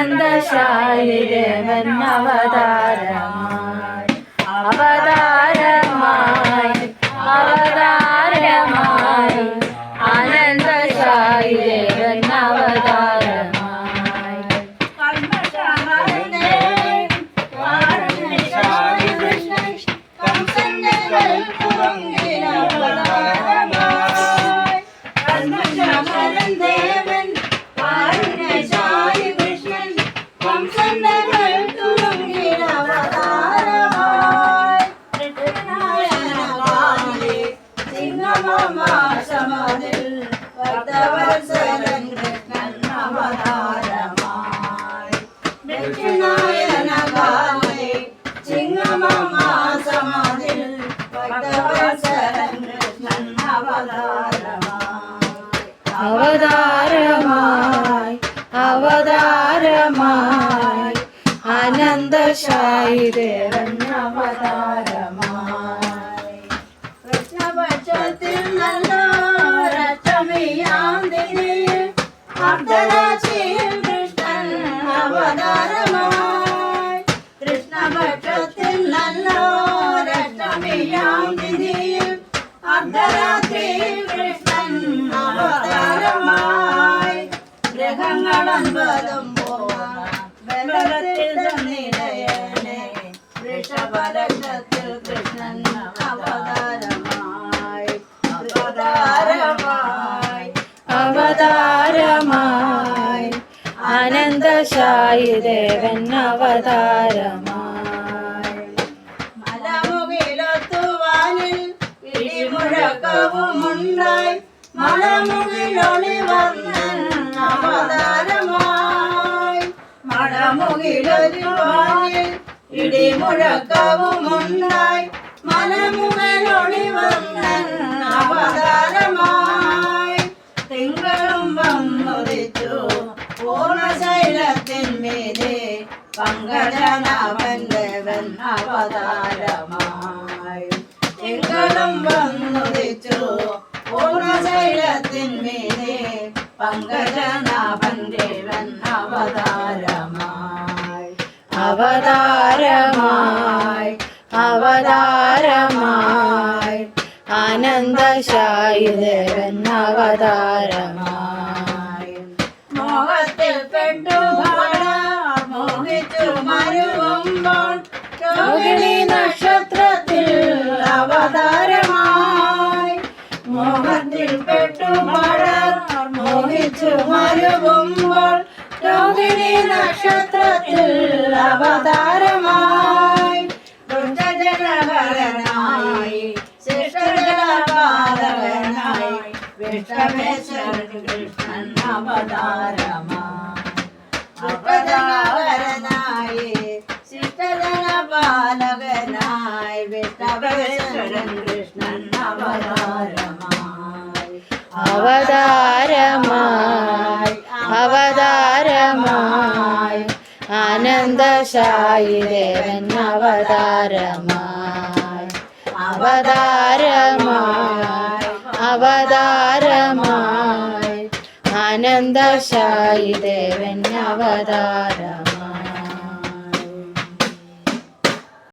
ആനന്ദശായി ദേവൻ അവതാരമായി അവതാരമായി അവതാരമായി ആനന്ദശായി ദേവൻ അവതാരമായി അവതാരമായി അവതാരമായി ആനന്ദശായി ദേവൻ അവതാരമായി കൃഷ്ണപക്ഷത്തിൽ നല്ലൊരഷ്ടമിയാന്തിനിയിൽ അർദ്ധരാശിയിൽ കൃഷ്ണൻ അവതാരമായി കൃഷ്ണപക്ഷത്തിൽ നല്ലൊരഷ്ടമിയാന്തിനിയിൽ അർദ്ധരാത്രിയിൽ കൃഷ്ണൻ അവതാരമായി ഗ്രഹങ്ങളൻപതും ബലത്തിൽ നിലയനെ വൃഷഭലക്ഷത്തിൽ കൃഷ്ണൻ അവതാരമായി അവതാരമായി അവതാരമായി ആനന്ദശായി ദേവൻ അവതാരമായി മലമുകിലൊത്തുവാനിൽ ഇടിമുഴക്കവുമുണ്ടായി മലമുകിലൊളി വർണ്ണൻ അവതാരമായി മലമുകിലൊരുവാനിൽ ഇടിമുഴക്കവുമുണ്ടായി മലമുകിലൊളി വർണ്ണൻ അവതാരമായി തിങ്കളും വന്നുദിച്ചു പൂർണ്ണശൈലത്തിന്മീതെ പങ്കജനാഭൻ ദേവൻ അവതാരമായി തിങ്കളും വന്നുദിച്ചു പൂർണ്ണശൈലത്തിന്മീതെ പങ്കജനാഭൻ ദേവൻ അവതാരമായി അവതാരമായി അവതാരമായി ആനന്ദശായി ദേവൻ അവതാരമായി മോഹത്തിൽ പെട്ടു മോഹിച്ചു മരുവുമ്പോൾ രോഹിണി നക്ഷത്രത്തിൽ അവതാരമായി മോഹത്തിൽ പെട്ടു മോഹിച്ചു മരുവുമ്പോൾ രോഹിണി നക്ഷത്രത്തിൽ അവതാരമായി വൃദ്ധജനകരനായി ശിഷ്ടജനപാലകനായി വിഷ്ണവേശ്വരൻ കൃഷ്ണൻ അവതാരമായി വൃദ്ധജനകരനായി ശിഷ്ടജനപാലകനായി വിഷ്ണവേശ്വരൻ കൃഷ്ണൻ അവതാരമായി അവതാരമായി അവതാരമായി ആനന്ദശായി ദേവൻ അവതാരമായി അവതാരമായി അവതാരമായി ആനന്ദശായി ദേവൻ അവതാരമായി